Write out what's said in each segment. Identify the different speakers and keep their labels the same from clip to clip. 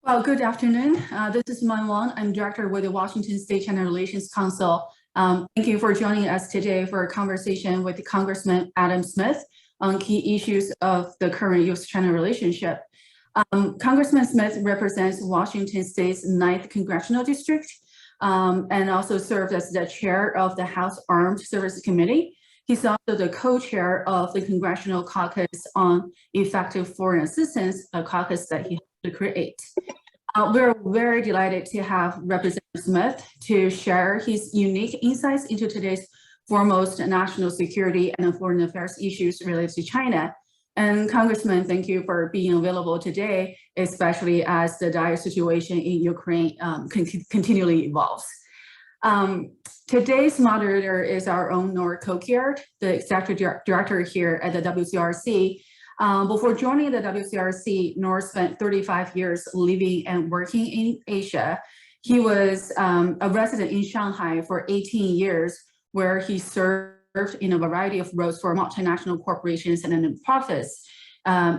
Speaker 1: Well, good afternoon. This is Wang. I'm director with the Washington State China Relations Council. Thank you for joining us today for a conversation with Congressman Adam Smith on key issues of the current U.S.-China relationship. Congressman Smith represents Washington State's 9th Congressional District and also served as the chair of the House Armed Services Committee. He's also the co-chair of the Congressional Caucus on Effective Foreign Assistance, a caucus that he helped to create. We're very delighted to have Representative Smith to share his unique insights into today's foremost national security and foreign affairs issues related to China. And Congressman, thank you for being available today, especially as the dire situation in Ukraine continually evolves. Today's moderator is our own Nora Coquillard, the executive director here at the WCRC. Before joining the WCRC, Nora spent 35 years living and working in Asia. He was a resident in Shanghai for 18 years, where he served in a variety of roles for multinational corporations and nonprofits,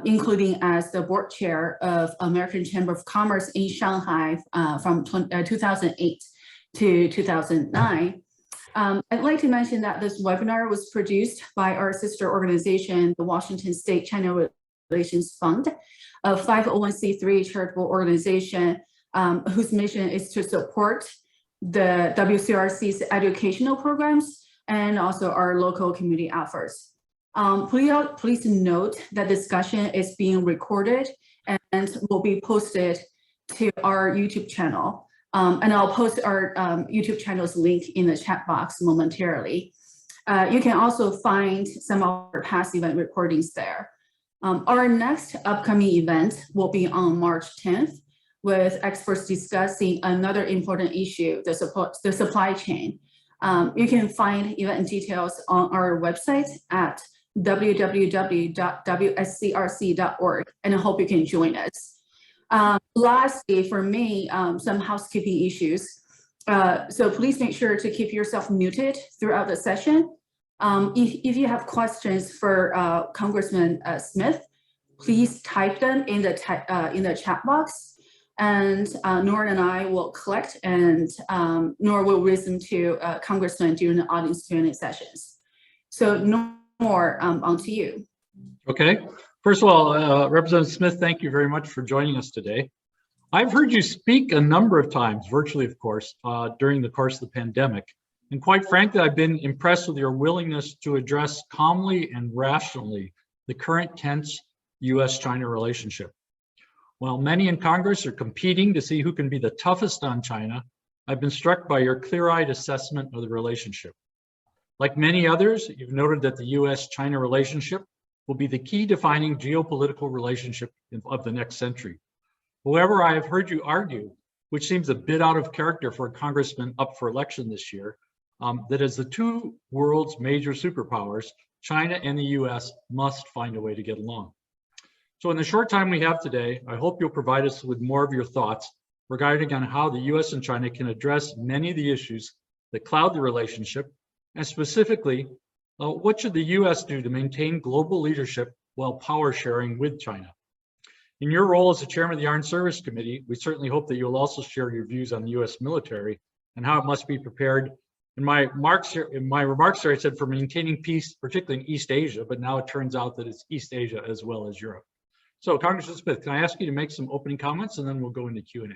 Speaker 1: including as the board chair of American Chamber of Commerce in Shanghai from 2008 to 2009. I'd like to mention that this webinar was produced by our sister organization, the Washington State China Relations Fund, a 501c3 charitable organization whose mission is to support the WCRC's educational programs and also our local community efforts. Please note that discussion is being recorded and will be posted to our YouTube channel. And I'll post our YouTube channel's link in the chat box momentarily. You can also find some of our past event recordings there. Our next upcoming event will be on March 10th, with experts discussing another important issue, the supply chain. You can find event details on our website at www.wscrc.org, and I hope you can join us. Lastly, for me, some housekeeping issues. So please make sure to keep yourself muted throughout the session. If you have questions for Congressman Smith, please type them in the chat box, and Nora and I will collect, and Nora will listen to Congressman during the audience Q&A sessions. So Nora, on to you.
Speaker 2: Okay. First of all, Representative Smith, thank you very much for joining us today. I've heard you speak a number of times, virtually of course, during the course of the pandemic. And quite frankly, I've been impressed with your willingness to address calmly and rationally the current tense U.S.-China relationship. While many in Congress are competing to see who can be the toughest on China, I've been struck by your clear-eyed assessment of the relationship. Like many others, you've noted that the U.S.-China relationship will be the key defining geopolitical relationship of the next century. However, I have heard you argue, which seems a bit out of character for a congressman up for election this year, that as the two world's major superpowers, China and the US must find a way to get along. So in the short time we have today, I hope you'll provide us with more of your thoughts regarding on how the US and China can address many of the issues that cloud the relationship, and specifically, what should the U.S. do to maintain global leadership while power sharing with China? In your role as the chairman of the Armed Services Committee, we certainly hope that you'll also share your views on the U.S. military and how it must be prepared. In my remarks here, I said for maintaining peace, particularly in East Asia, but now it turns out that it's East Asia as well as Europe. So Congressman Smith, can I ask you to make some opening comments and then we'll go into Q&A?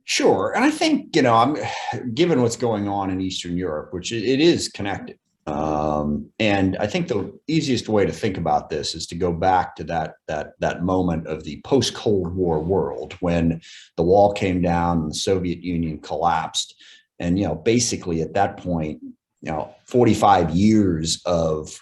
Speaker 3: Sure. And I think, I'm given what's going on in Eastern Europe, which it is connected. And I think the easiest way to think about this is to go back to that moment of the post-Cold War world when the wall came down and the Soviet Union collapsed. And, basically at that point, 45 years of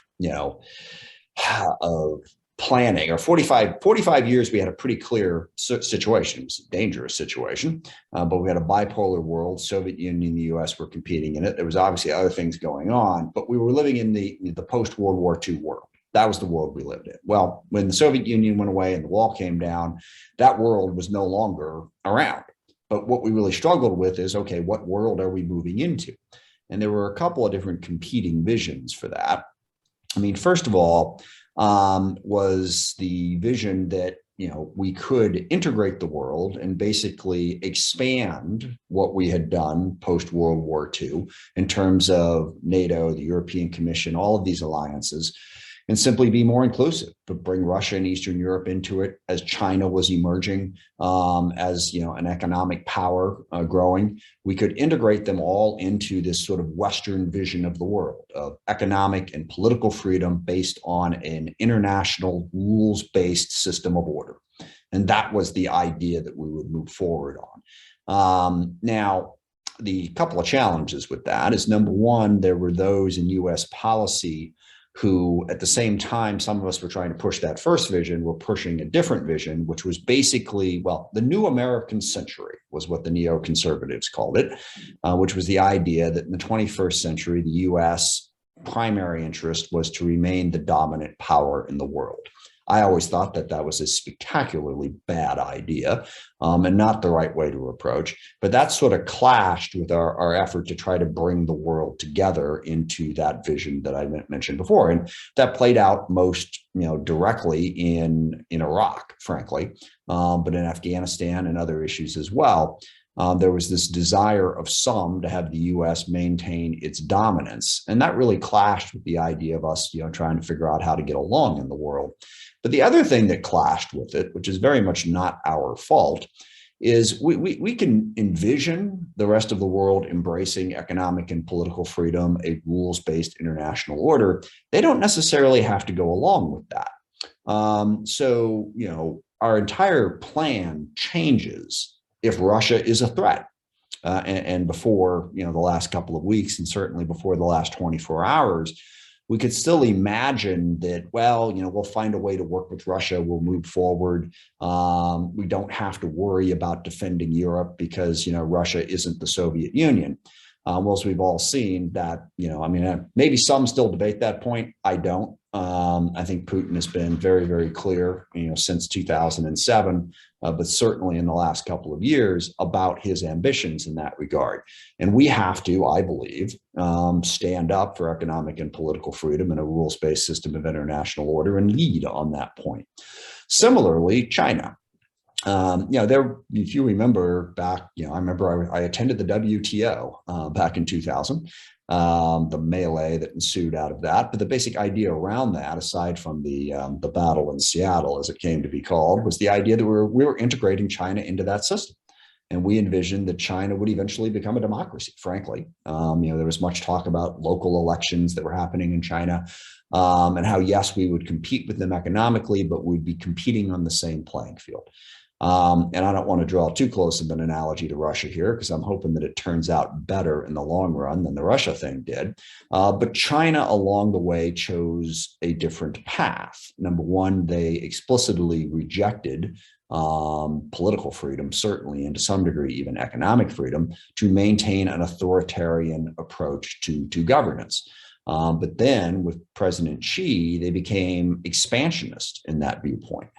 Speaker 3: planning, or 45 years, we had a pretty clear situation. It was a dangerous situation, but we had a bipolar world. Soviet Union and the US were competing in it. There was obviously other things going on, but we were living in the post-World War II world. That was the world we lived in. Well, when the Soviet Union went away and the wall came down, that world was no longer around. But what we really struggled with is, okay, what world are we moving into? And there were a couple of different competing visions for that. I mean, first of all, was the vision that we could integrate the world and basically expand what we had done post World War II in terms of NATO, the European Commission, all of these alliances, and simply be more inclusive, but bring Russia and Eastern Europe into it as China was emerging, as an economic power growing. We could integrate them all into this sort of Western vision of the world of economic and political freedom based on an international rules-based system of order. And that was the idea that we would move forward on. Now, the couple of challenges with that is, number one, there were those in US policy who, at the same time, some of us were trying to push that first vision, were pushing a different vision, which was basically, well, the new American century was what the neoconservatives called it, which was the idea that in the 21st century, the US primary interest was to remain the dominant power in the world. I always thought that that was a spectacularly bad idea and not the right way to approach. But that sort of clashed with our effort to try to bring the world together into that vision that I mentioned before. And that played out most directly in Iraq, frankly, but in Afghanistan and other issues as well. There was this desire of some to have the US maintain its dominance. And that really clashed with the idea of us trying to figure out how to get along in the world. But the other thing that clashed with it, which is very much not our fault, is we can envision the rest of the world embracing economic and political freedom, a rules-based international order. They don't necessarily have to go along with that. So our entire plan changes if Russia is a threat. And before the last couple of weeks, and certainly before the last 24 hours, we could still imagine that, well, we'll find a way to work with Russia. We'll move forward. We don't have to worry about defending Europe because, Russia isn't the Soviet Union. Well, as we've all seen that, maybe some still debate that point. I don't. I think Putin has been very, very clear, since 2007, but certainly in the last couple of years about his ambitions in that regard. And we have to, I believe, stand up for economic and political freedom and a rules-based system of international order and lead on that point. Similarly, China. If you remember back, I attended the WTO back in 2000, the melee that ensued out of that. But the basic idea around that, aside from the battle in Seattle, as it came to be called, was the idea that we were integrating China into that system. And we envisioned that China would eventually become a democracy, frankly. There was much talk about local elections that were happening in China and how, yes, we would compete with them economically, but we'd be competing on the same playing field. And I don't want to draw too close of an analogy to Russia here, because I'm hoping that it turns out better in the long run than the Russia thing did. But China along the way chose a different path. Number one, they explicitly rejected political freedom, certainly, and to some degree, even economic freedom, to maintain an authoritarian approach to governance. But then with President Xi, they became expansionist in that viewpoint.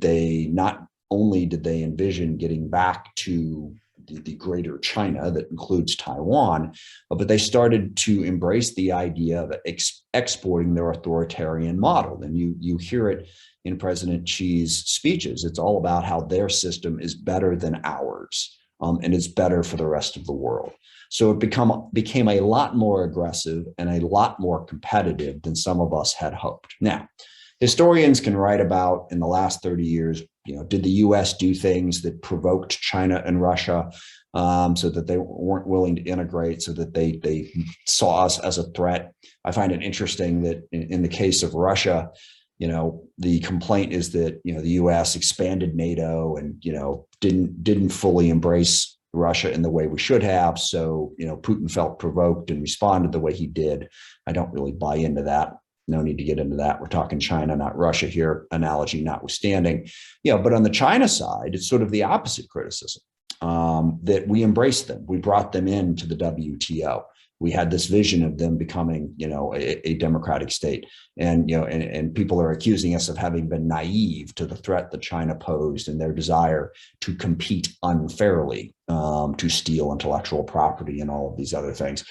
Speaker 3: They not only did they envision getting back to the greater China that includes Taiwan, but they started to embrace the idea of exporting their authoritarian model. And you hear it in President Xi's speeches. It's all about how their system is better than ours, and it's better for the rest of the world. So it became a lot more aggressive and a lot more competitive than some of us had hoped. Now, historians can write about, in the last 30 years, did the US do things that provoked China and Russia so that they weren't willing to integrate, so that they saw us as a threat? I find it interesting that in the case of Russia, the complaint is that, the US expanded NATO and, didn't fully embrace Russia in the way we should have. So, Putin felt provoked and responded the way he did. I don't really buy into that. No need to get into that. We're talking China, not Russia here, analogy notwithstanding. But on the China side, it's sort of the opposite criticism, that we embraced them. We brought them into the WTO. We had this vision of them becoming, a democratic state. And, and people are accusing us of having been naive to the threat that China posed and their desire to compete unfairly, to steal intellectual property and all of these other things.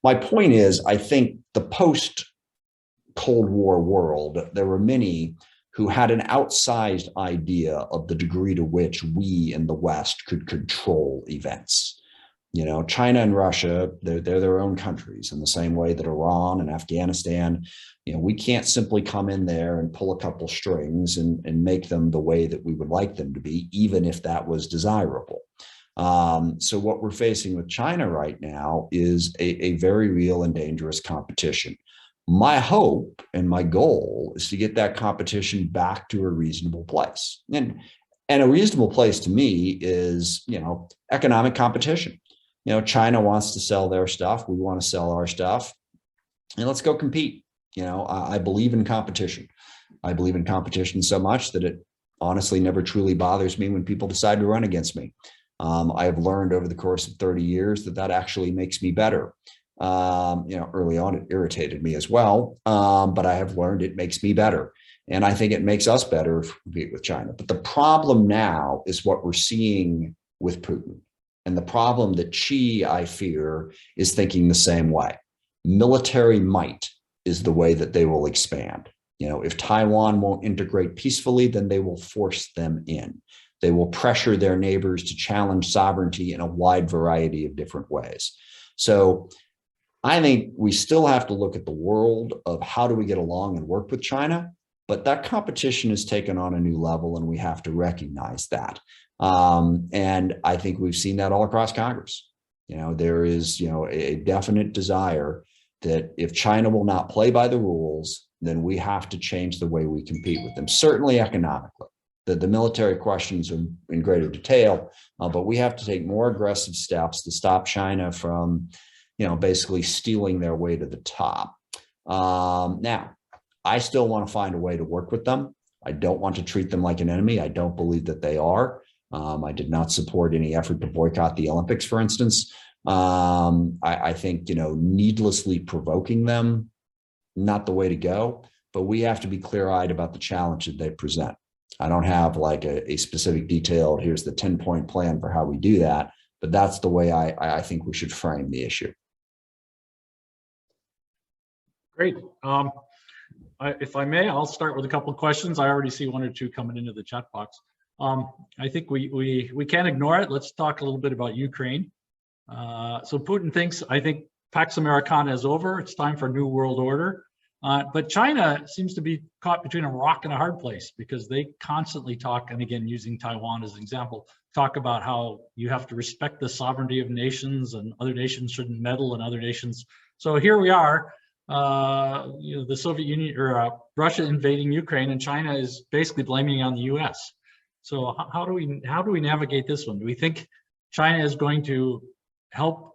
Speaker 3: My point is, I think the post-Cold War world, there were many who had an outsized idea of the degree to which we in the West could control events. You know, China and Russia, they're their own countries in the same way that Iran and Afghanistan, you know, we can't simply come in there and pull a couple strings and make them the way that we would like them to be, even if that was desirable. So what we're facing with China right now is a very real and dangerous competition. My hope and my goal is to get that competition back to a reasonable place. And a reasonable place to me is, you know, economic competition. You know, China wants to sell their stuff. We want to sell our stuff. And let's go compete. You know, I believe in competition. I believe in competition so much that it honestly never truly bothers me when people decide to run against me. I have learned over the course of 30 years that actually makes me better. You know, early on, it irritated me as well. But I have learned it makes me better. And I think it makes us better if we compete with China. But the problem now is what we're seeing with Putin. And the problem that Xi, I fear, is thinking the same way. Military might is the way that they will expand. You know, if Taiwan won't integrate peacefully, then they will force them in. They will pressure their neighbors to challenge sovereignty in a wide variety of different ways. So I think we still have to look at the world of how do we get along and work with China, but that competition has taken on a new level and we have to recognize that. And I think we've seen that all across Congress. You know, there is, you know, a definite desire that if China will not play by the rules, then we have to change the way we compete with them, certainly economically. The military questions are in greater detail, but we have to take more aggressive steps to stop China from, you know, basically stealing their way to the top. Now, I still want to find a way to work with them. I don't want to treat them like an enemy. I don't believe that they are. I did not support any effort to boycott the Olympics, for instance. I think, you know, needlessly provoking them, not the way to go, but we have to be clear-eyed about the challenge that they present. I don't have like a specific detailed, here's the 10-point plan for how we do that, but that's the way I think we should frame the issue.
Speaker 2: Great. If I may, I'll start with a couple of questions. I already see one or two coming into the chat box. I think we can't ignore it. Let's talk a little bit about Ukraine. So Putin thinks, I think Pax Americana is over. It's time for a new world order. But China seems to be caught between a rock and a hard place because they constantly talk, and again, using Taiwan as an example, talk about how you have to respect the sovereignty of nations and other nations shouldn't meddle in other nations. So here we are, you know, the Soviet Union or Russia invading Ukraine, and China is basically blaming on the U.S. So how do we navigate this one? Do we think China is going to help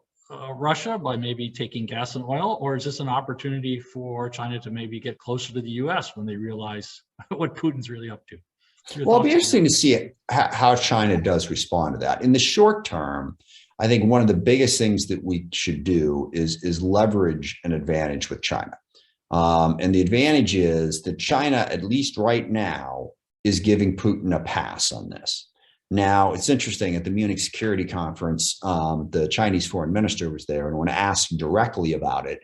Speaker 2: Russia by maybe taking gas and oil, or is this an opportunity for China to maybe get closer to the U.S. when they realize what Putin's really up to?
Speaker 3: Well, it'll be interesting to see how China does respond to that. In the short term, I think one of the biggest things that we should do is leverage an advantage with China. And the advantage is that China, at least right now, is giving Putin a pass on this. Now, it's interesting, at the Munich Security Conference, the Chinese foreign minister was there, and when asked directly about it,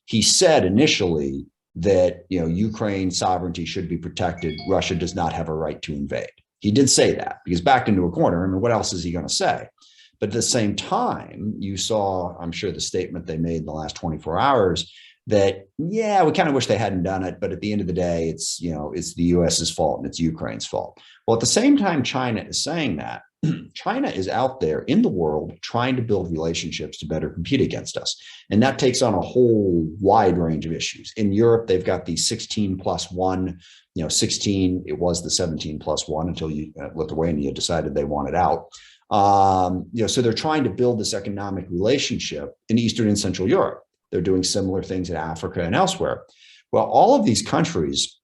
Speaker 3: he said initially that, you know, Ukraine's sovereignty should be protected. Russia does not have a right to invade. He did say that because backed into a corner. I mean, what else is he going to say? But at the same time, you saw, I'm sure, the statement they made in the last 24 hours that, yeah, we kind of wish they hadn't done it, but at the end of the day, it's, you know, it's the US's fault and it's Ukraine's fault. Well, at the same time China is saying that, China is out there in the world trying to build relationships to better compete against us. And that takes on a whole wide range of issues. In Europe, they've got the 16+1, you know, 16, it was the 17+1 until Lithuania decided they wanted out. You know, so they're trying to build this economic relationship in Eastern and Central Europe. They're doing similar things in Africa and elsewhere. Well, all of these countries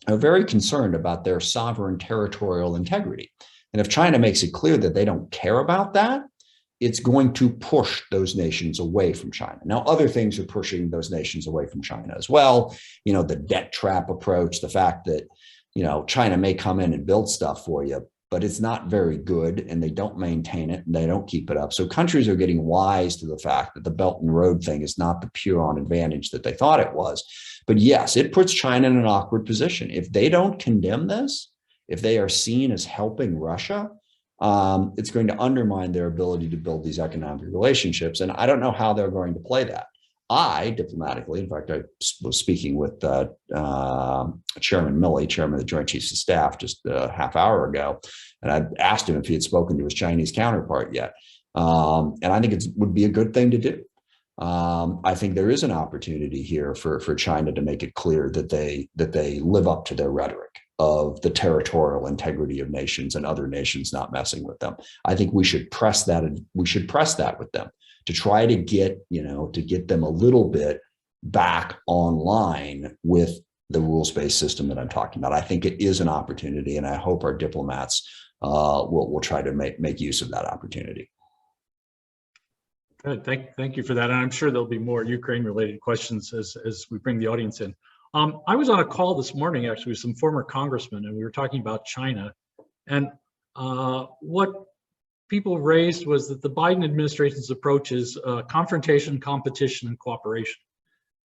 Speaker 3: are very concerned about their sovereign territorial integrity. And if China makes it clear that they don't care about that, it's going to push those nations away from China. Now, other things are pushing those nations away from China as well. You know, the debt trap approach, the fact that, you know, China may come in and build stuff for you, but it's not very good, and they don't maintain it and they don't keep it up. So countries are getting wise to the fact that the Belt and Road thing is not the pure on advantage that they thought it was. But yes, it puts China in an awkward position. If they don't condemn this, if they are seen as helping Russia, it's going to undermine their ability to build these economic relationships. And I don't know how they're going to play that. Diplomatically, in fact, I was speaking with Chairman Milley, Chairman of the Joint Chiefs of Staff, just a half hour ago, and I asked him if he had spoken to his Chinese counterpart yet. And I think it would be a good thing to do. I think there is an opportunity here for China to make it clear that they live up to their rhetoric of the territorial integrity of nations and other nations not messing with them. I think we should press that, and we should press that with them to try to get them a little bit back online with the rules-based system that I'm talking about. I think it is an opportunity, and I hope our diplomats will try to make use of that opportunity.
Speaker 2: Good. Thank you for that. And I'm sure there'll be more Ukraine-related questions as we bring the audience in. I was on a call this morning, actually, with some former congressmen, and we were talking about China. And what people raised was that the Biden administration's approach is confrontation, competition, and cooperation.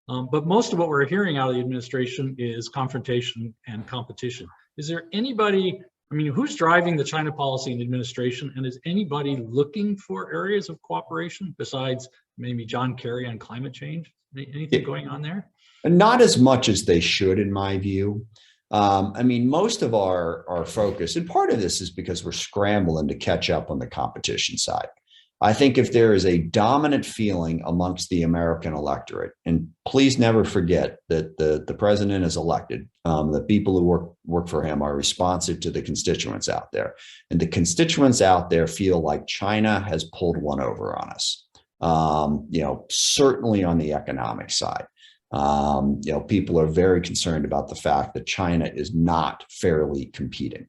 Speaker 2: But most of what we're hearing out of the administration is confrontation and competition. Is there anybody, who's driving the China policy in the administration, and is anybody looking for areas of cooperation besides maybe John Kerry on climate change? Anything going on there?
Speaker 3: Not as much as they should, in my view. Most of our focus, and part of this is because we're scrambling to catch up on the competition side. I think if there is a dominant feeling amongst the American electorate, and please never forget that the president is elected, the people who work for him are responsive to the constituents out there. And the constituents out there feel like China has pulled one over on us, certainly on the economic side. People are very concerned about the fact that China is not fairly competing.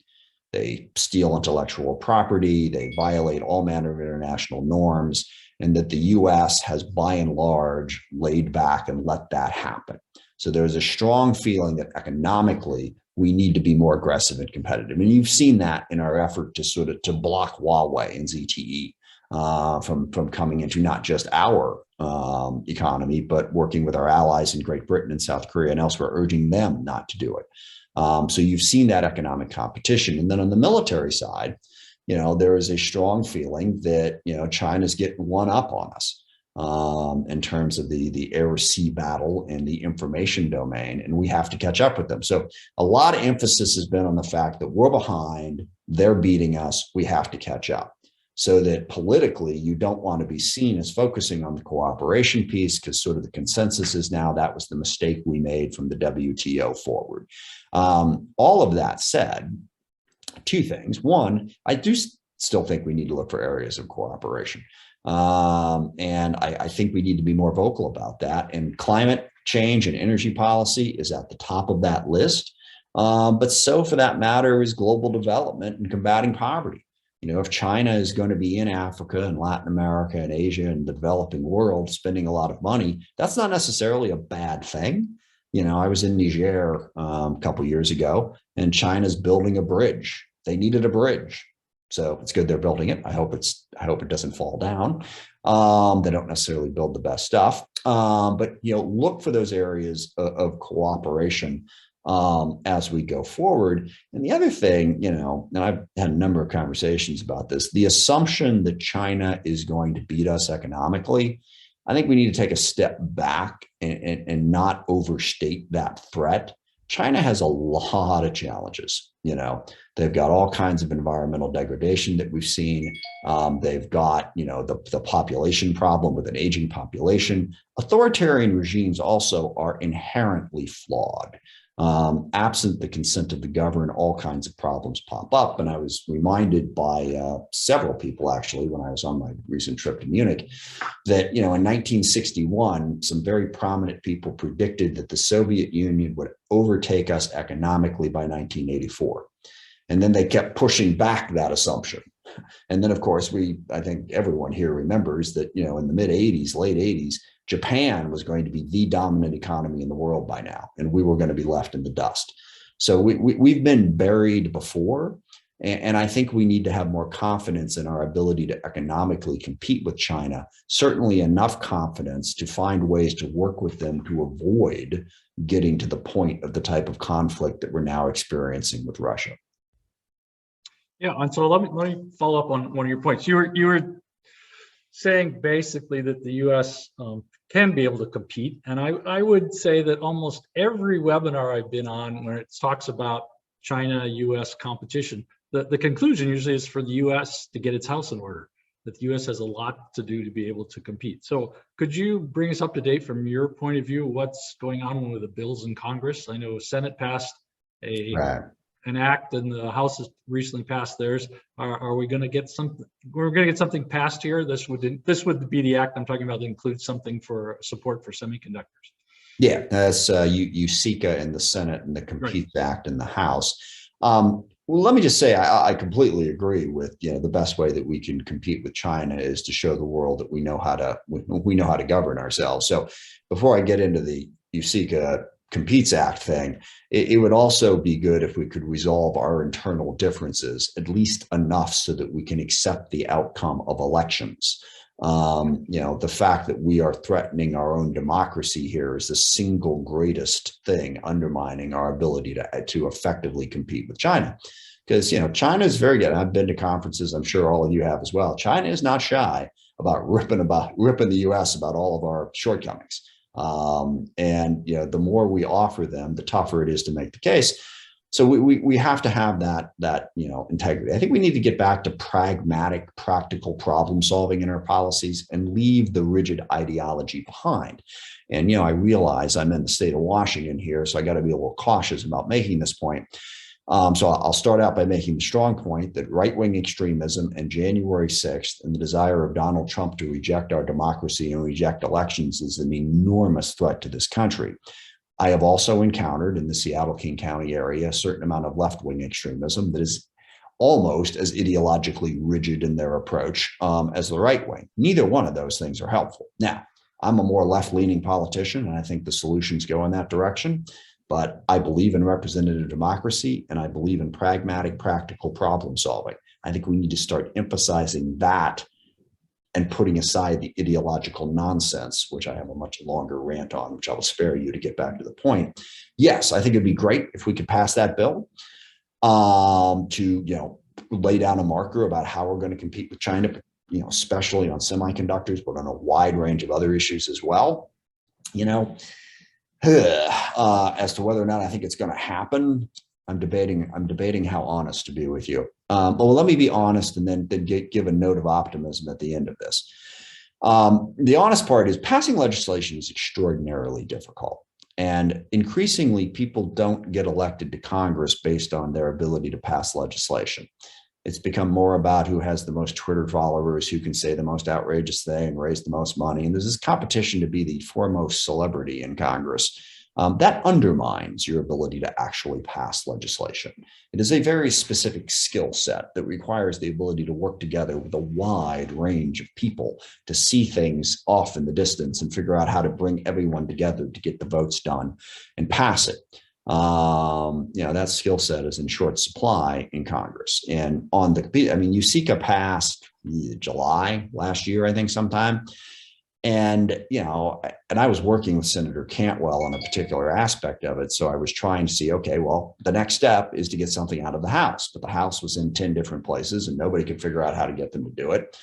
Speaker 3: They steal intellectual property, they violate all manner of international norms, and that the US has by and large laid back and let that happen. So there's a strong feeling that economically we need to be more aggressive and competitive. And you've seen that in our effort to block Huawei and ZTE from coming into not just our economy, but working with our allies in Great Britain and South Korea and elsewhere, urging them not to do it. So you've seen that economic competition. And then on the military side, there is a strong feeling that, China's getting one up on us in terms of the air-sea battle and the information domain, and we have to catch up with them. So a lot of emphasis has been on the fact that we're behind, they're beating us, we have to catch up. So that politically, you don't want to be seen as focusing on the cooperation piece, because sort of the consensus is now that was the mistake we made from the WTO forward. All of that said, two things. One, I do still think we need to look for areas of cooperation. And I think we need to be more vocal about that. And climate change and energy policy is at the top of that list. But so for that matter is global development and combating poverty. If China is going to be in Africa and Latin America and Asia and the developing world spending a lot of money, that's not necessarily a bad thing. I was in Niger a couple of years ago, and China's building a bridge. They needed a bridge. So it's good they're building it. I hope it doesn't fall down. They don't necessarily build the best stuff. But look for those areas of cooperation as we go forward. And the other thing, and I've had a number of conversations about this, the assumption that China is going to beat us economically, I think we need to take a step back and not overstate that threat. China has a lot of challenges. They've got all kinds of environmental degradation that we've seen. They've got, the population problem with an aging population. Authoritarian regimes also are inherently flawed. Absent the consent of the governed, all kinds of problems pop up. And I was reminded by several people, actually, when I was on my recent trip to Munich, that, in 1961, some very prominent people predicted that the Soviet Union would overtake us economically by 1984. And then they kept pushing back that assumption. And then, of course, I think everyone here remembers that, in the mid 80s, late 80s, Japan was going to be the dominant economy in the world by now, and we were going to be left in the dust. So we've been buried before. And I think we need to have more confidence in our ability to economically compete with China, certainly enough confidence to find ways to work with them to avoid getting to the point of the type of conflict that we're now experiencing with Russia.
Speaker 2: Yeah, and so let me follow up on one of your points. You were saying basically that the U.S. Can be able to compete, and I would say that almost every webinar I've been on where it talks about China-U.S. competition, the conclusion usually is for the U.S. to get its house in order, that the U.S. has a lot to do to be able to compete. So could you bring us up to date from your point of view, what's going on with the bills in Congress? I know the Senate passed an act and the House has recently passed theirs. Are we going to get something? We're going to get something passed here. This would be the act I'm talking about that includes something for support for semiconductors.
Speaker 3: Yeah, that's USICA in the Senate and the Competes Act in the House. Well, let me just say I completely agree with the best way that we can compete with China is to show the world that we know how to govern ourselves. So before I get into the USICA Competes Act thing, it would also be good if we could resolve our internal differences at least enough so that we can accept the outcome of elections. The fact that we are threatening our own democracy here is the single greatest thing undermining our ability to effectively compete with China. Because, China is very good. I've been to conferences, I'm sure all of you have as well. China is not shy about ripping the US about all of our shortcomings. The more we offer them, the tougher it is to make the case. So we have to have that integrity. I think we need to get back to pragmatic, practical problem solving in our policies and leave the rigid ideology behind. And I realize I'm in the state of Washington here, so I got to be a little cautious about making this point. So I'll start out by making the strong point that right-wing extremism and January 6th and the desire of Donald Trump to reject our democracy and reject elections is an enormous threat to this country. I have also encountered in the Seattle-King County area a certain amount of left-wing extremism that is almost as ideologically rigid in their approach as the right wing. Neither one of those things are helpful. Now, I'm a more left-leaning politician, and I think the solutions go in that direction. But I believe in representative democracy, and I believe in pragmatic, practical problem solving. I think we need to start emphasizing that and putting aside the ideological nonsense, which I have a much longer rant on, which I will spare you to get back to the point. Yes, I think it'd be great if we could pass that bill to lay down a marker about how we're going to compete with China, especially on semiconductors, but on a wide range of other issues as well. As to whether or not I think it's going to happen, I'm debating how honest to be with you. Well, let me be honest and then give a note of optimism at the end of this. The honest part is passing legislation is extraordinarily difficult. And increasingly, people don't get elected to Congress based on their ability to pass legislation. It's become more about who has the most Twitter followers, who can say the most outrageous thing and raise the most money. And there's this competition to be the foremost celebrity in Congress. That undermines your ability to actually pass legislation. It is a very specific skill set that requires the ability to work together with a wide range of people to see things off in the distance and figure out how to bring everyone together to get the votes done and pass it. That skill set is in short supply in Congress. And USICA passed July last year, I think sometime. And I was working with Senator Cantwell on a particular aspect of it. So I was trying to see, okay, well, the next step is to get something out of the House, but the House was in 10 different places and nobody could figure out how to get them to do it.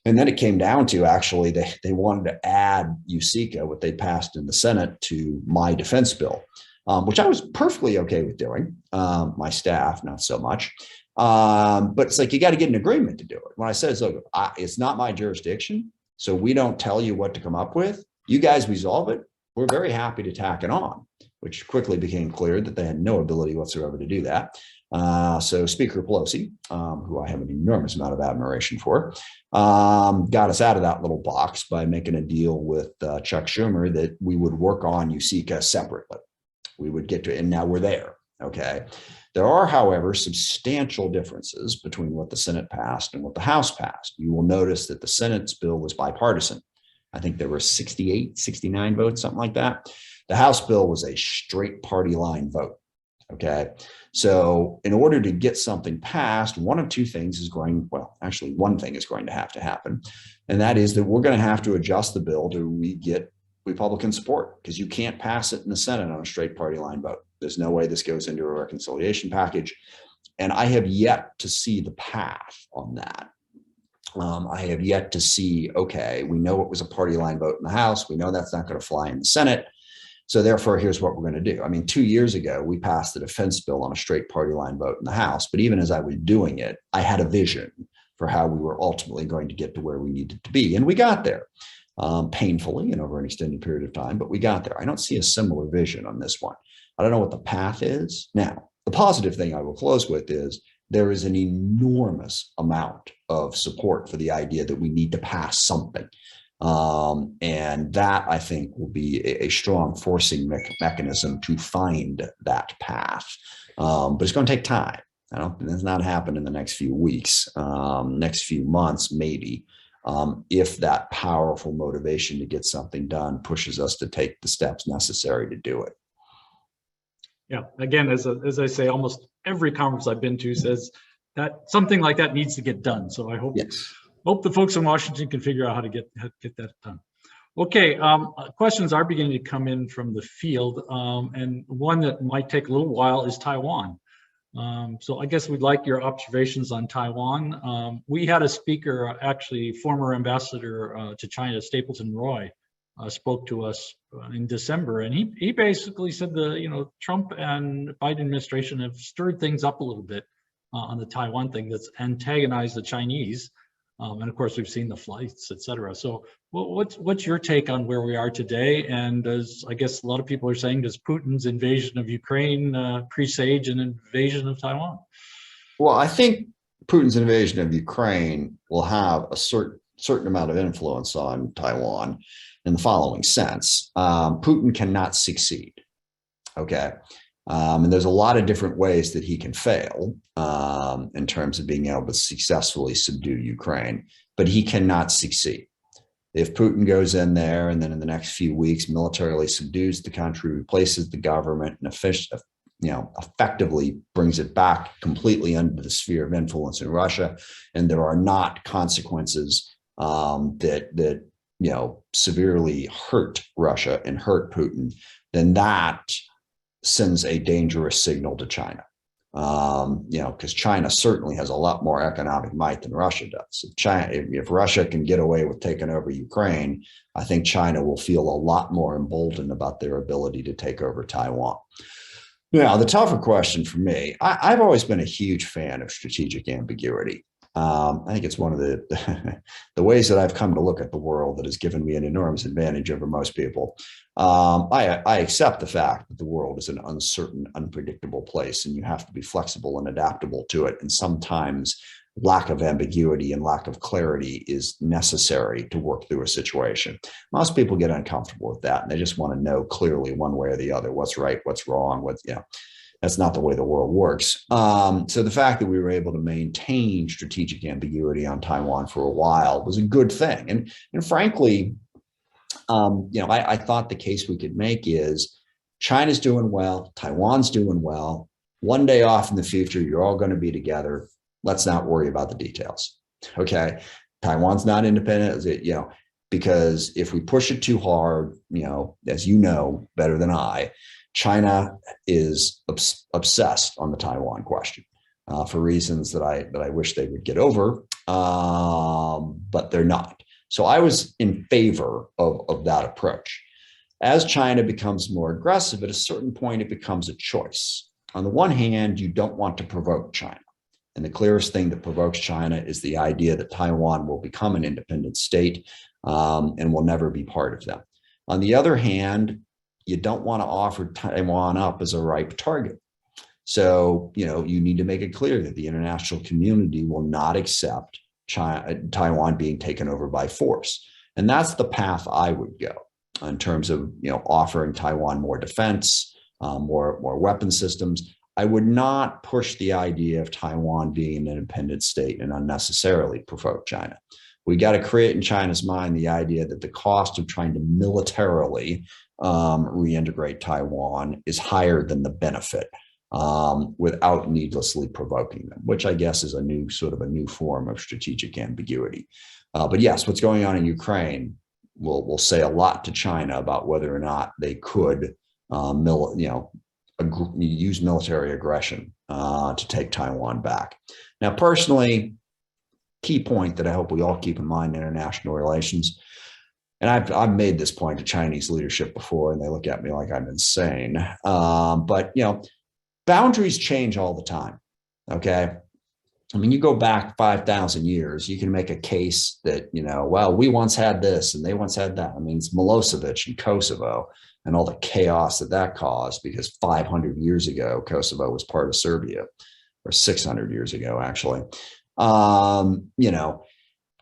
Speaker 3: And then it came down to actually they wanted to add USICA, what they passed in the Senate, to my defense bill. Which I was perfectly okay with doing. My staff, not so much. But it's like, you got to get an agreement to do it. When I said, look, it's not my jurisdiction, so we don't tell you what to come up with. You guys resolve it. We're very happy to tack it on, which quickly became clear that they had no ability whatsoever to do that. So Speaker Pelosi, who I have an enormous amount of admiration for, got us out of that little box by making a deal with Chuck Schumer that we would work on USICA separately. We would get to it, and now we're there. Okay. There are, however, substantial differences between what the Senate passed and what the House passed. You will notice that the Senate's bill was bipartisan. I think there were 68, 69 votes, something like that. The House bill was a straight party line vote. Okay. So in order to get something passed, one of two things is going, well, actually one thing is going to have to happen. And that is that we're going to have to adjust the bill to get Republican support, because you can't pass it in the Senate on a straight party line vote. There's no way this goes into a reconciliation package. And I have yet to see the path on that. I have yet to see, okay, we know it was a party line vote in the House. We know that's not going to fly in the Senate. So therefore, here's what we're going to do. I mean, 2 years ago, we passed the defense bill on a straight party line vote in the House. But even as I was doing it, I had a vision for how we were ultimately going to get to where we needed to be. And we got there painfully and over an extended period of time, but we got there. I don't see a similar vision on this one. I don't know what the path is. Now, the positive thing I will close with is there is an enormous amount of support for the idea that we need to pass something. And that, I think, will be a strong forcing mechanism to find that path. But it's going to take time. It's not happened in the next few weeks, next few months, maybe, if that powerful motivation to get something done pushes us to take the steps necessary to do it.
Speaker 2: Yeah, again, as I say, almost every conference I've been to says that something like that needs to get done. So I hope, hope the folks in Washington can figure out how to get that done. Okay, questions are beginning to come in from the field, and one that might take a little while is Taiwan. So I guess we'd like your observations on Taiwan. We had a speaker, actually former ambassador to China, Stapleton Roy, spoke to us in December, and he basically said Trump and Biden administration have stirred things up a little bit on the Taiwan thing that's antagonized the Chinese. And of course, we've seen the flights, et cetera. So what's your take on where we are today? And as I guess a lot of people are saying, does Putin's invasion of Ukraine presage an invasion of Taiwan?
Speaker 3: Well, I think Putin's invasion of Ukraine will have a certain amount of influence on Taiwan in the following sense. Putin cannot succeed. Okay. And there's a lot of different ways that he can fail in terms of being able to successfully subdue Ukraine, but he cannot succeed. If Putin goes in there and then in the next few weeks militarily subdues the country, replaces the government, and effectively brings it back completely under the sphere of influence in Russia, and there are not consequences that severely hurt Russia and hurt Putin, then that sends a dangerous signal to China. Because China certainly has a lot more economic might than Russia does. If Russia can get away with taking over Ukraine, I think China will feel a lot more emboldened about their ability to take over Taiwan. Now, the tougher question for me, I've always been a huge fan of strategic ambiguity. I think it's one of the ways that I've come to look at the world that has given me an enormous advantage over most people. I accept the fact that the world is an uncertain, unpredictable place, and you have to be flexible and adaptable to it. And sometimes lack of ambiguity and lack of clarity is necessary to work through a situation. Most people get uncomfortable with that, and they just want to know clearly one way or the other, what's right, what's wrong, that's not the way the world works. So the fact that we were able to maintain strategic ambiguity on Taiwan for a while was a good thing. And frankly, I thought the case we could make is China's doing well, Taiwan's doing well. One day off in the future, you're all going to be together. Let's not worry about the details. Okay. Taiwan's not independent, because if we push it too hard, as you know better than I, China is obsessed on the Taiwan question for reasons that I wish they would get over, but they're not. So I was in favor of that approach. As China becomes more aggressive, at a certain point, it becomes a choice. On the one hand, you don't want to provoke China. And the clearest thing that provokes China is the idea that Taiwan will become an independent state and will never be part of them. On the other hand, you don't want to offer Taiwan up as a ripe target. So, you need to make it clear that the international community will not accept Taiwan being taken over by force. And that's the path I would go in terms of, offering Taiwan more defense, more weapon systems. I would not push the idea of Taiwan being an independent state and unnecessarily provoke China. We got to create in China's mind the idea that the cost of trying to militarily reintegrate Taiwan is higher than the benefit. without needlessly provoking them, which I guess is a new form of strategic ambiguity. But yes, what's going on in Ukraine will say a lot to China about whether or not they could use military aggression to take Taiwan back. Now, personally, key point that I hope we all keep in mind in international relations, and I've made this point to Chinese leadership before, and they look at me like I'm insane. But boundaries change all the time. Okay. I mean, you go back 5,000 years, you can make a case that, well, we once had this and they once had that. I mean, it's Milosevic in Kosovo and all the chaos that caused, because 500 years ago, Kosovo was part of Serbia, or 600 years ago, actually.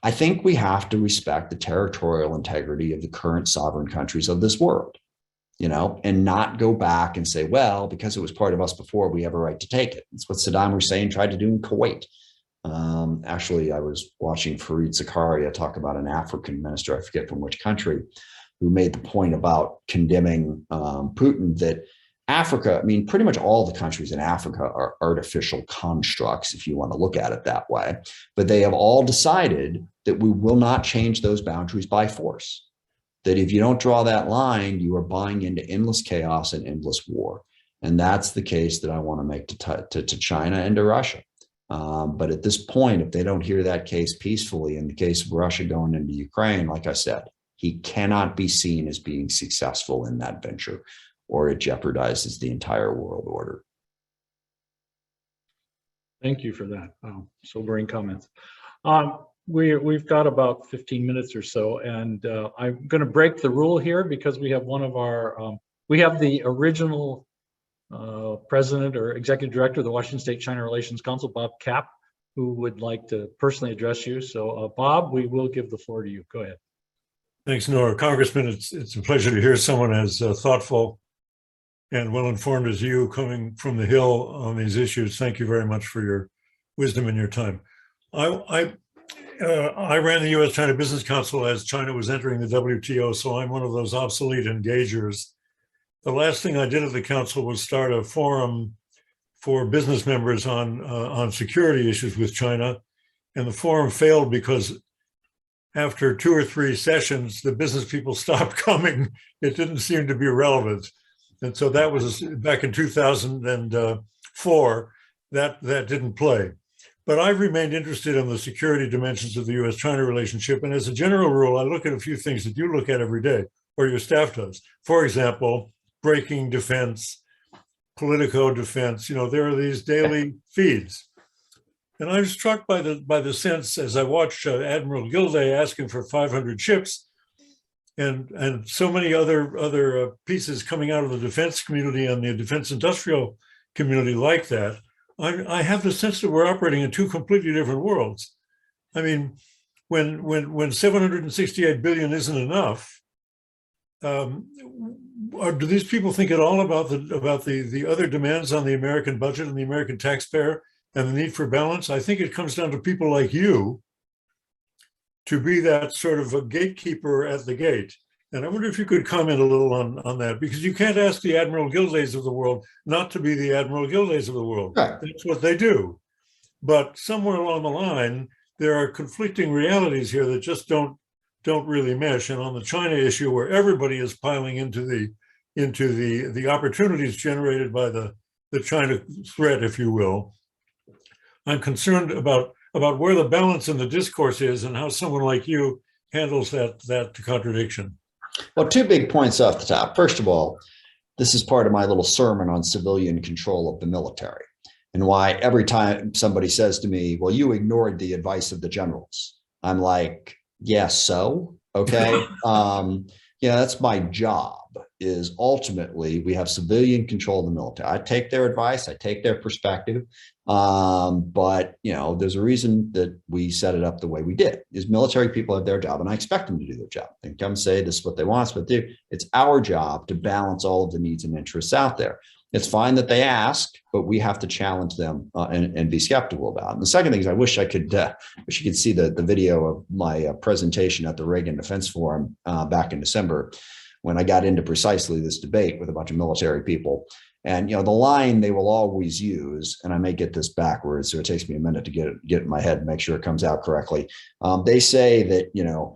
Speaker 3: I think we have to respect the territorial integrity of the current sovereign countries of this world, and not go back and say, well, because it was part of us before, we have a right to take it. It's what Saddam Hussein tried to do in Kuwait. Actually, I was watching Fareed Zakaria talk about an African minister, I forget from which country, who made the point about condemning Putin, that Africa, I mean, pretty much all the countries in Africa are artificial constructs, if you want to look at it that way. But they have all decided that we will not change those boundaries by force. That if you don't draw that line, you are buying into endless chaos and endless war. And that's the case that I want to make to China and to Russia. But at this point, if they don't hear that case peacefully, in the case of Russia going into Ukraine, like I said, he cannot be seen as being successful in that venture, or it jeopardizes the entire world order.
Speaker 2: Thank you for that. Sobering comments. We've got about 15 minutes or so, and I'm going to break the rule here because we have one of our, we have the original president or executive director of the Washington State China Relations Council, Bob Kapp, who would like to personally address you. So Bob, we will give the floor to you. Go ahead.
Speaker 4: Thanks, Nora. Congressman, it's a pleasure to hear someone as thoughtful and well-informed as you, coming from the Hill on these issues. Thank you very much for your wisdom and your time. I ran the U.S.-China Business Council as China was entering the WTO, so I'm one of those obsolete engagers. The last thing I did at the council was start a forum for business members on security issues with China, and the forum failed because after 2 or 3 sessions, the business people stopped coming. It didn't seem to be relevant. And so that was back in 2004, that didn't play. But I've remained interested in the security dimensions of the U.S.-China relationship. And as a general rule, I look at a few things that you look at every day, or your staff does. For example, breaking defense, Politico defense, there are these daily feeds. And I'm struck by the sense, as I watch Admiral Gilday asking for 500 ships, and so many other pieces coming out of the defense community and the defense industrial community like that, I have the sense that we're operating in 2 completely different worlds. I mean, when 768 billion isn't enough, do these people think at all about the other demands on the American budget and the American taxpayer and the need for balance? I think it comes down to people like you to be that sort of a gatekeeper at the gate. And I wonder if you could comment a little on that, because you can't ask the Admiral Gildays of the world not to be the Admiral Gildays of the world. Right. That's what they do. But somewhere along the line, there are conflicting realities here that just don't really mesh. And on the China issue, where everybody is piling into the opportunities generated by the China threat, if you will, I'm concerned about where the balance in the discourse is and how someone like you handles that contradiction.
Speaker 3: Well, 2 big points off the top. First of all, this is part of my little sermon on civilian control of the military, and why every time somebody says to me, well, you ignored the advice of the generals, I'm like, yeah, so, okay. That's my job, is ultimately we have civilian control of the military. I take their advice, I take their perspective. But there's a reason that we set it up the way we did. Is military people have their job, and I expect them to do their job. They can come say this is what they want, but it's our job to balance all of the needs and interests out there. It's fine that they ask, but we have to challenge them and be skeptical about it. And the second thing is, I wish you could see the video of my presentation at the Reagan Defense Forum back in December, when I got into precisely this debate with a bunch of military people. And, the line they will always use, and I may get this backwards, so it takes me a minute to get it in my head and make sure it comes out correctly. They say that,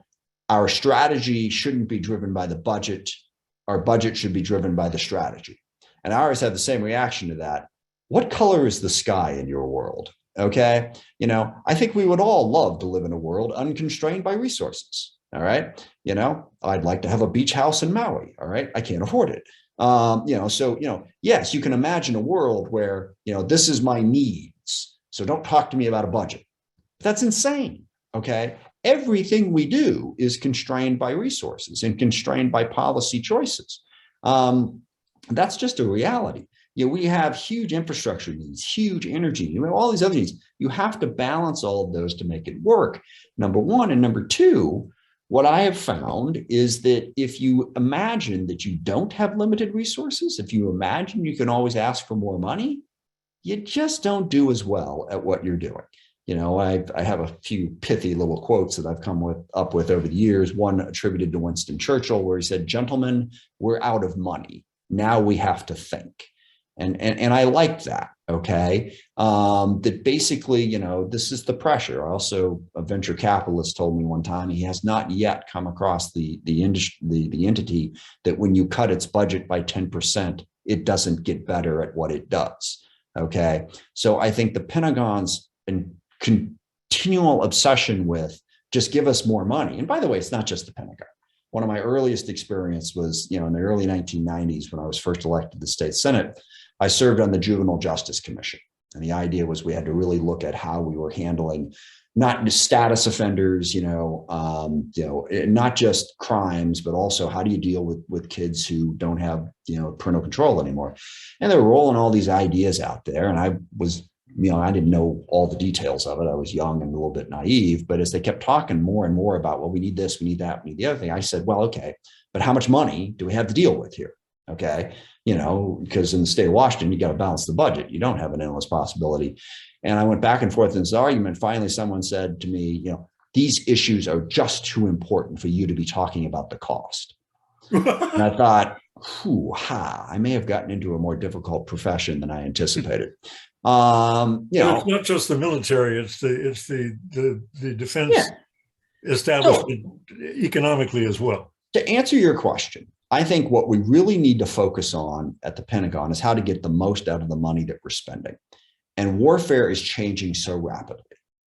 Speaker 3: our strategy shouldn't be driven by the budget. Our budget should be driven by the strategy. And I always have the same reaction to that. What color is the sky in your world? Okay. I think we would all love to live in a world unconstrained by resources. All right. I'd like to have a beach house in Maui. All right. I can't afford it. Yes, you can imagine a world where, this is my needs. So don't talk to me about a budget. That's insane. Okay. Everything we do is constrained by resources and constrained by policy choices. That's just a reality. We have huge infrastructure needs, huge energy, all these other needs. You have to balance all of those to make it work. Number one. And number two, what I have found is that if you imagine that you don't have limited resources, if you imagine you can always ask for more money, you just don't do as well at what you're doing. I have a few pithy little quotes that I've come up with over the years. One attributed to Winston Churchill, where he said, "Gentlemen, we're out of money. Now we have to think." And I liked that. Okay. That basically, this is the pressure. Also, a venture capitalist told me one time he has not yet come across the entity that when you cut its budget by 10%, it doesn't get better at what it does. Okay. So I think the Pentagon's continual obsession with just give us more money. And by the way, it's not just the Pentagon. One of my earliest experience was, in the early 1990s, when I was first elected to the state Senate, I served on the Juvenile Justice Commission. And the idea was we had to really look at how we were handling not just status offenders, not just crimes, but also how do you deal with kids who don't have, parental control anymore. And they were rolling all these ideas out there. And I was, I didn't know all the details of it. I was young and a little bit naive, but as they kept talking more and more about, well, we need this, we need that, we need the other thing, I said, well, okay, but how much money do we have to deal with here? Okay. Because in the state of Washington, you got to balance the budget. You don't have an endless possibility. And I went back and forth in this argument. Finally, someone said to me, these issues are just too important for you to be talking about the cost. And I thought, I may have gotten into a more difficult profession than I anticipated.
Speaker 4: It's not just the military; it's the defense establishment economically as well.
Speaker 3: To answer your question, I think what we really need to focus on at the Pentagon is how to get the most out of the money that we're spending. And warfare is changing so rapidly.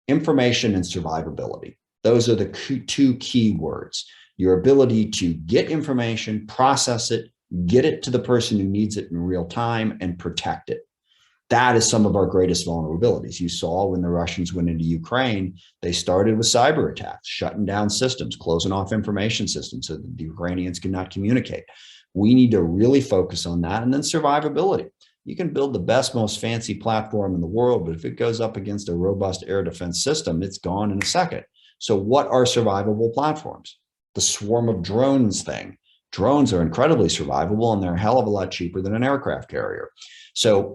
Speaker 3: Information and survivability. Those are the two key words. Your ability to get information, process it, get it to the person who needs it in real time, and protect it. That is some of our greatest vulnerabilities. You saw when the Russians went into Ukraine, they started with cyber attacks, shutting down systems, closing off information systems so that the Ukrainians could not communicate. We need to really focus on that. And then survivability. You can build the best, most fancy platform in the world, but if it goes up against a robust air defense system, it's gone in a second. So what are survivable platforms? The swarm of drones thing. Drones are incredibly survivable and they're a hell of a lot cheaper than an aircraft carrier. So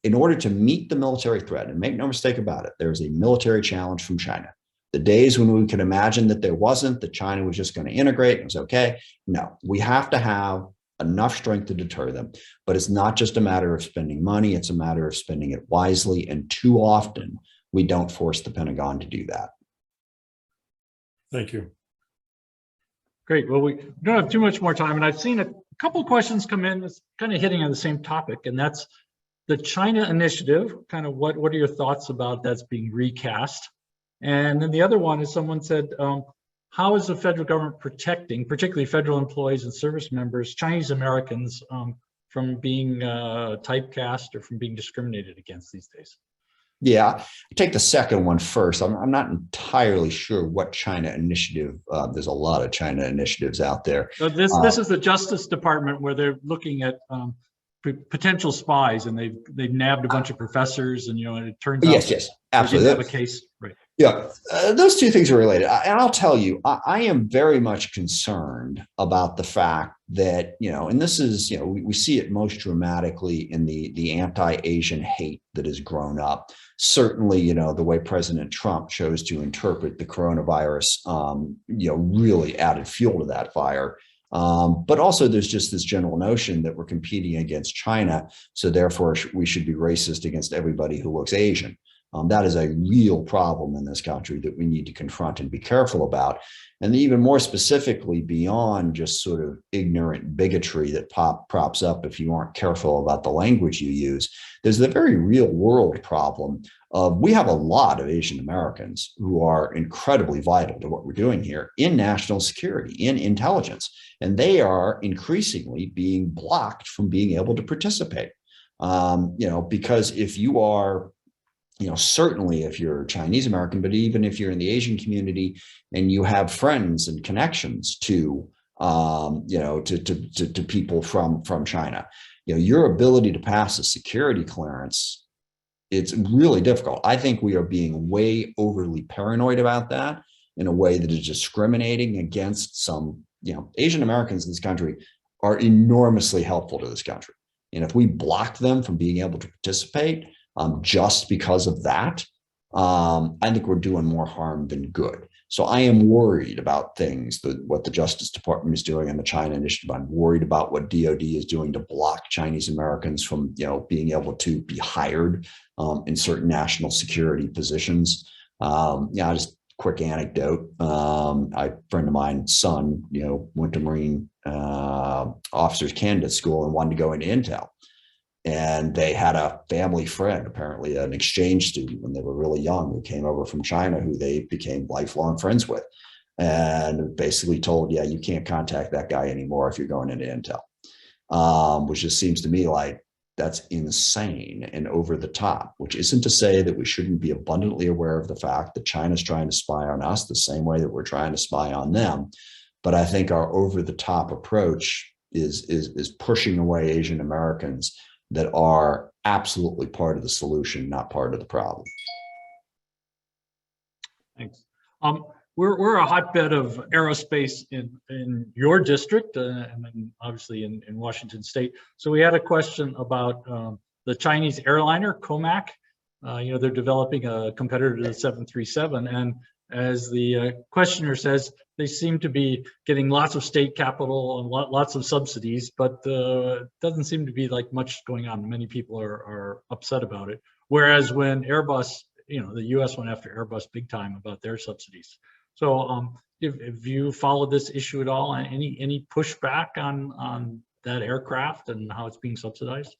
Speaker 3: in order to meet the military threat, and make no mistake about it, there's a military challenge from China. The days when we could imagine that there wasn't, that China was just going to integrate, it was okay. No, we have to have enough strength to deter them. But it's not just a matter of spending money, it's a matter of spending it wisely. And too often, we don't force the Pentagon to do that.
Speaker 4: Thank you.
Speaker 2: Great. Well, we don't have too much more time, and I've seen a couple of questions come in that's kind of hitting on the same topic, and that's the China initiative. Kind of what are your thoughts about that's being recast? And then the other one is someone said, how is the federal government protecting, particularly federal employees and service members, Chinese Americans, from being typecast or from being discriminated against these days?
Speaker 3: Yeah, I take the second one first. I'm not entirely sure what China initiative. There's a lot of China initiatives out there.
Speaker 2: So this is the Justice Department where they're looking at potential spies, and they've nabbed a bunch of professors, and and it turns out
Speaker 3: yes, absolutely,
Speaker 2: they have a case, right?
Speaker 3: Yeah, those two things are related. And I'll tell you, I am very much concerned about the fact that, and this is, we see it most dramatically in the anti-Asian hate that has grown up. Certainly, the way President Trump chose to interpret the coronavirus, really added fuel to that fire. But also there's just this general notion that we're competing against China, so therefore we should be racist against everybody who looks Asian. That is a real problem in this country that we need to confront and be careful about. And even more specifically, beyond just sort of ignorant bigotry that props up if you aren't careful about the language you use, there's the very real world problem of we have a lot of Asian Americans who are incredibly vital to what we're doing here in national security, in intelligence, and they are increasingly being blocked from being able to participate. Because if you are, certainly if you're Chinese American, but even if you're in the Asian community and you have friends and connections to people from China, your ability to pass a security clearance, it's really difficult. I think we are being way overly paranoid about that in a way that is discriminating against some, Asian Americans in this country are enormously helpful to this country. And if we block them from being able to participate, just because of that, I think we're doing more harm than good. So I am worried about things, what the Justice Department is doing in the China Initiative. I'm worried about what DOD is doing to block Chinese Americans from, being able to be hired in certain national security positions. Just quick anecdote. A friend of mine's son, went to Marine Officers Candidate School and wanted to go into Intel. And they had a family friend, apparently an exchange student when they were really young, who came over from China, who they became lifelong friends with, and basically told, yeah, you can't contact that guy anymore if you're going into Intel, which just seems to me like that's insane and over the top, which isn't to say that we shouldn't be abundantly aware of the fact that China's trying to spy on us the same way that we're trying to spy on them. But I think our over the top approach is pushing away Asian Americans that are absolutely part of the solution, not part of the problem.
Speaker 2: Thanks. We're a hotbed of aerospace in your district, and then obviously in Washington State. So we had a question about the Chinese airliner, Comac. They're developing a competitor to the 737, and as the questioner says, they seem to be getting lots of state capital and lots of subsidies, but doesn't seem to be like much going on. Many people are upset about it. Whereas when Airbus, the US went after Airbus big time about their subsidies. So if you followed this issue at all, any pushback on that aircraft and how it's being subsidized?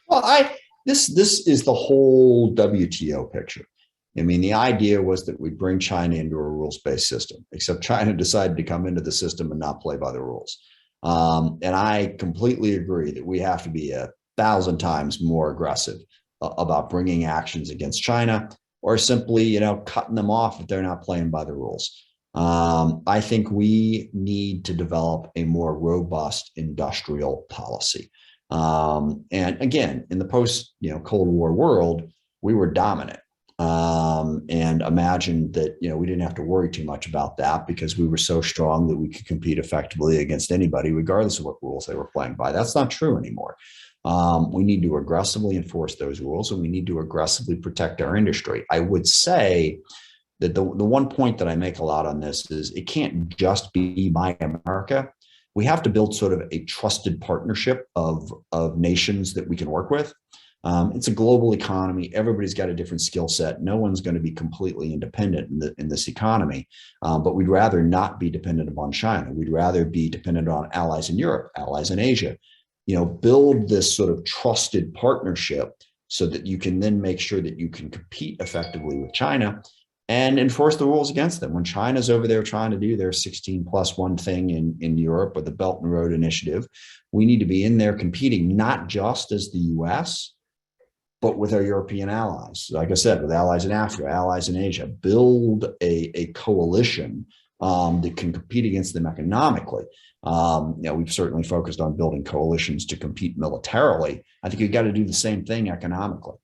Speaker 3: Well, this is the whole WTO picture. I mean, the idea was that we'd bring China into a rules-based system, except China decided to come into the system and not play by the rules. And I completely agree that we have to be 1,000 times more aggressive about bringing actions against China, or simply, cutting them off if they're not playing by the rules. I think we need to develop a more robust industrial policy. And again, in the post, Cold War world, we were dominant. And imagined that, we didn't have to worry too much about that because we were so strong that we could compete effectively against anybody, regardless of what rules they were playing by. That's not true anymore. We need to aggressively enforce those rules, and we need to aggressively protect our industry. I would say that the one point that I make a lot on this is it can't just be Buy America. We have to build sort of a trusted partnership of nations that we can work with. It's a global economy. Everybody's got a different skill set. No one's going to be completely independent in this economy, but we'd rather not be dependent upon China. We'd rather be dependent on allies in Europe, allies in Asia. Build this sort of trusted partnership so that you can then make sure that you can compete effectively with China and enforce the rules against them. When China's over there trying to do their 16+1 thing in Europe with the Belt and Road Initiative, we need to be in there competing, not just as the US, but with our European allies. Like I said, with allies in Africa, allies in Asia, build a coalition that can compete against them economically. We've certainly focused on building coalitions to compete militarily. I think you've got to do the same thing economically.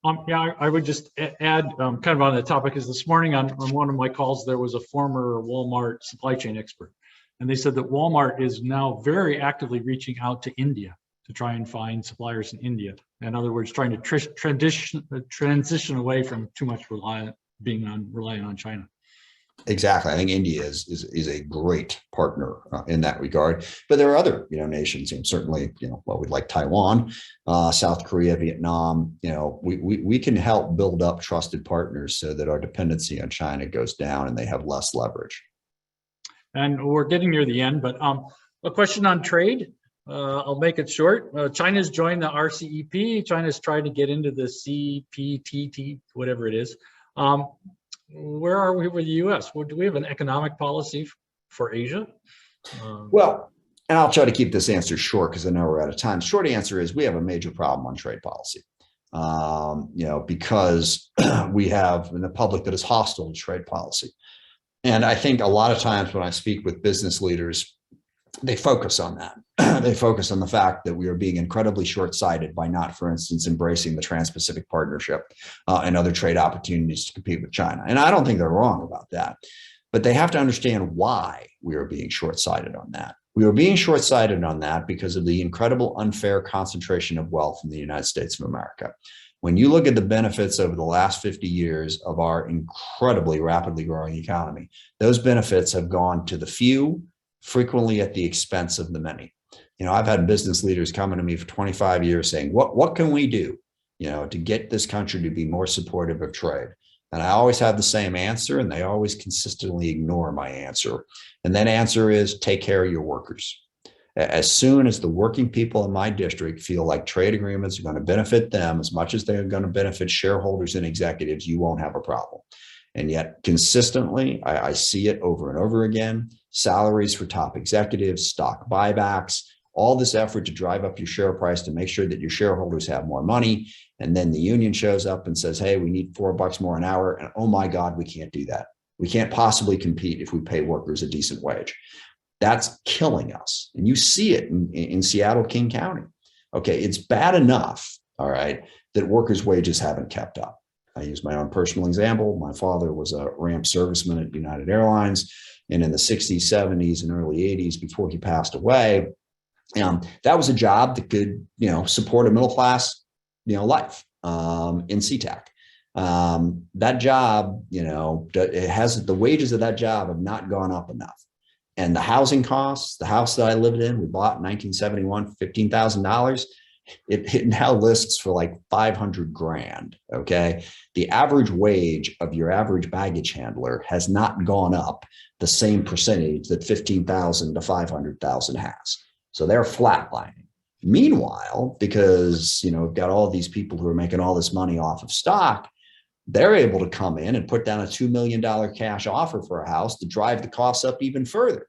Speaker 2: I would just add kind of on the topic is this morning on one of my calls, there was a former Walmart supply chain expert, and they said that Walmart is now very actively reaching out to India to try and find suppliers in India. In other words, trying to transition away from too much relying on China.
Speaker 3: Exactly. I think India is a great partner in that regard. But there are other, nations, certainly, well, we'd like Taiwan, South Korea, Vietnam. We can help build up trusted partners so that our dependency on China goes down and they have less leverage.
Speaker 2: And we're getting near the end, but a question on trade. I'll make it short. China's joined the RCEP. China's tried to get into the CPTT, whatever it is. Where are we with the U.S.? Do we have an economic policy for Asia?
Speaker 3: Well, and I'll try to keep this answer short because I know we're out of time. Short answer is we have a major problem on trade policy. Because we have in the public that is hostile to trade policy. And I think a lot of times when I speak with business leaders, they focus on that. They focus on the fact that we are being incredibly short-sighted by not, for instance, embracing the Trans-Pacific Partnership and other trade opportunities to compete with China. And I don't think they're wrong about that, but they have to understand why we are being short-sighted on that. We are being short-sighted on that because of the incredible unfair concentration of wealth in the United States of America. When you look at the benefits over the last 50 years of our incredibly rapidly growing economy, those benefits have gone to the few, frequently at the expense of the many. I've had business leaders coming to me for 25 years saying, what can we do, to get this country to be more supportive of trade? And I always have the same answer, and they always consistently ignore my answer. And that answer is take care of your workers. As soon as the working people in my district feel like trade agreements are going to benefit them as much as they're going to benefit shareholders and executives, you won't have a problem. And yet consistently, I see it over and over again, salaries for top executives, stock buybacks, all this effort to drive up your share price to make sure that your shareholders have more money. And then the union shows up and says, hey, we need $4 more an hour. And oh my God, we can't do that. We can't possibly compete if we pay workers a decent wage. That's killing us. And you see it in Seattle, King County. Okay, it's bad enough, all right, that workers' wages haven't kept up. I use my own personal example. My father was a ramp serviceman at United Airlines. And in the 60s, 70s, and early 80s, before he passed away, that was a job that could, support a middle-class, life in SeaTac. That job, it has the wages of that job have not gone up enough. And the housing costs, the house that I lived in, we bought in 1971 for $15,000. It now lists for like 500 grand. Okay. The average wage of your average baggage handler has not gone up the same percentage that 15,000 to 500,000 has. So they're flatlining. Meanwhile, because, we've got all these people who are making all this money off of stock, they're able to come in and put down a $2 million cash offer for a house to drive the costs up even further.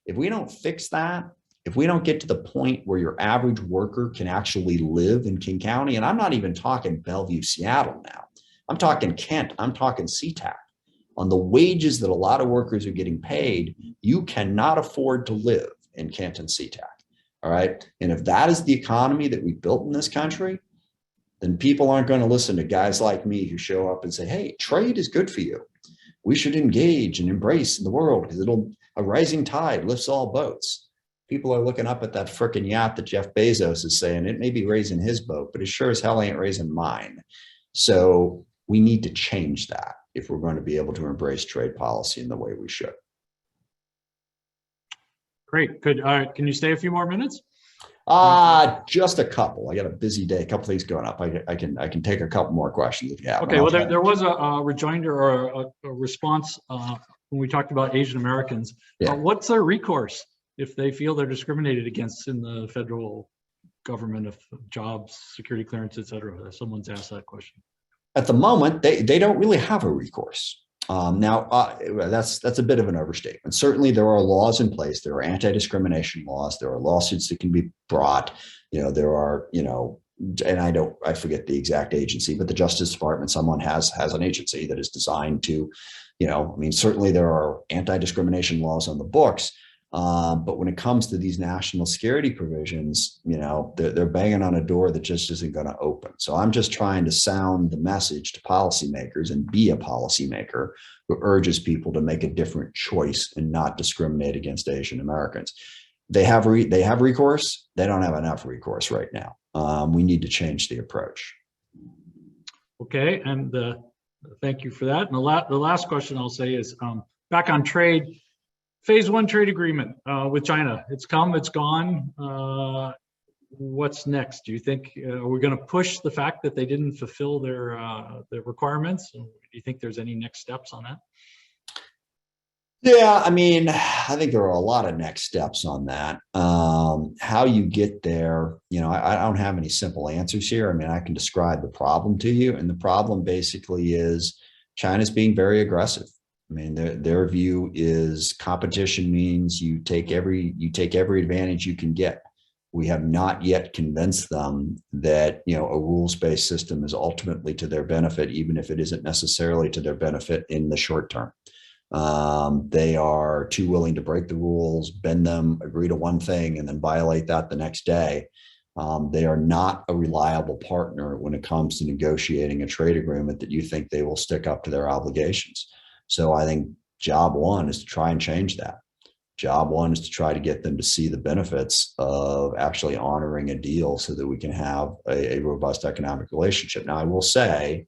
Speaker 3: If we don't fix that, if we don't get to the point where your average worker can actually live in King County, and I'm not even talking Bellevue, Seattle now, I'm talking Kent, I'm talking SeaTac, on the wages that a lot of workers are getting paid, you cannot afford to live in Kent and SeaTac. All right. And if that is the economy that we built in this country, then people aren't going to listen to guys like me who show up and say, hey, trade is good for you. We should engage and embrace in the world because a rising tide lifts all boats. People are looking up at that frickin' yacht that Jeff Bezos is saying it may be raising his boat, but it sure as hell ain't raising mine. So we need to change that if we're going to be able to embrace trade policy in the way we should.
Speaker 2: Great. Can you stay a few more minutes?
Speaker 3: Just a couple. I got a busy day, a couple things going up. I can take a couple more questions if you have.
Speaker 2: Okay. Well, there was a rejoinder or a response when we talked about Asian Americans.
Speaker 3: Yeah.
Speaker 2: What's their recourse if they feel they're discriminated against in the federal government of jobs, security clearance, et cetera? Someone's asked that question.
Speaker 3: At the moment, they don't really have a recourse. That's a bit of an overstatement. Certainly there are laws in place. There are anti-discrimination laws. There are lawsuits that can be brought. There are, and I forget the exact agency, but the Justice Department, someone has an agency that is designed to, certainly there are anti-discrimination laws on the books. But when it comes to these national security provisions, they're banging on a door that just isn't going to open. So I'm just trying to sound the message to policymakers and be a policymaker who urges people to make a different choice and not discriminate against Asian Americans. They have recourse. They don't have enough recourse right now. We need to change the approach.
Speaker 2: Okay, and Thank you for that. And the last question I'll say is back on trade. Phase 1 trade agreement with China. It's come, it's gone. What's next? Do you think are we going to push the fact that they didn't fulfill their requirements? Do you think there's any next steps on that?
Speaker 3: Yeah, I mean, I think there are a lot of next steps on that. How you get there, I don't have any simple answers here. I mean, I can describe the problem to you, and the problem basically is China's being very aggressive. I mean, their view is competition means you take every advantage you can get. We have not yet convinced them that a rules-based system is ultimately to their benefit, even if it isn't necessarily to their benefit in the short term. They are too willing to break the rules, bend them, agree to one thing, and then violate that the next day. They are not a reliable partner when it comes to negotiating a trade agreement that you think they will stick up to their obligations. So I think job one is to try and change that. Job one is to try to get them to see the benefits of actually honoring a deal so that we can have a robust economic relationship. Now, I will say,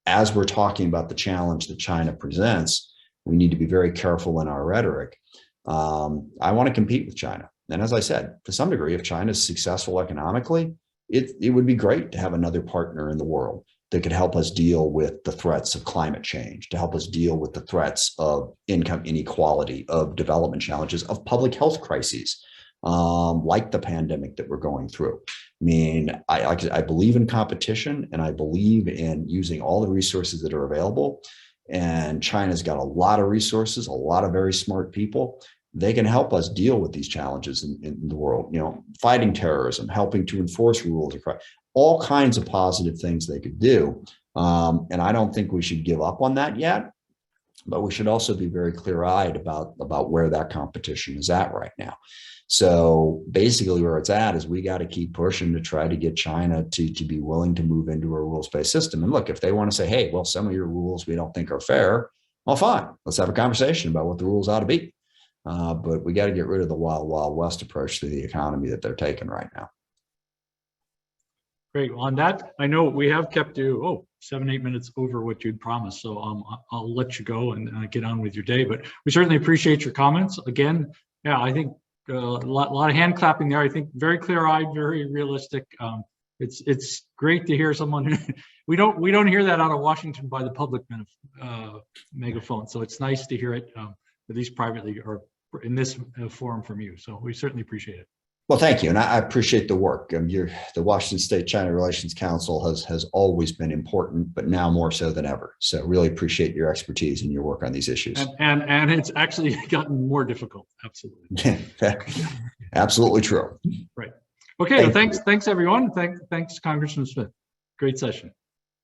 Speaker 3: as we're talking about the challenge that China presents, we need to be very careful in our rhetoric. I want to compete with China. And as I said, to some degree, if China is successful economically, it would be great to have another partner in the world that could help us deal with the threats of climate change, to help us deal with the threats of income inequality, of development challenges, of public health crises, like the pandemic that we're going through. I mean, I believe in competition, and I believe in using all the resources that are available. And China's got a lot of resources, a lot of very smart people. They can help us deal with these challenges in the world, fighting terrorism, helping to enforce rules, all kinds of positive things they could do. And I don't think we should give up on that yet, but we should also be very clear-eyed about where that competition is at right now. So basically where it's at is we got to keep pushing to try to get China to be willing to move into a rules-based system. And look, if they want to say, hey, well, some of your rules we don't think are fair, well, fine. Let's have a conversation about what the rules ought to be. But we got to get rid of the wild, wild west approach to the economy that they're taking right now.
Speaker 2: Great. Well, on that, I know we have kept you 7-8 minutes over what you'd promised. So I'll let you go and get on with your day. But we certainly appreciate your comments. Again, yeah, I think a lot of hand clapping there. I think very clear-eyed, very realistic. It's great to hear someone. we don't hear that out of Washington by the public megaphone. So it's nice to hear it at least privately or in this forum from you. So we certainly appreciate it.
Speaker 3: Well, thank you. And I appreciate the work. The Washington State China Relations Council has always been important, but now more so than ever. So really appreciate your expertise and your work on these issues.
Speaker 2: And it's actually gotten more difficult. Absolutely.
Speaker 3: Absolutely true.
Speaker 2: Right. Okay. Thanks everyone. Thanks Congressman Smith. Great session.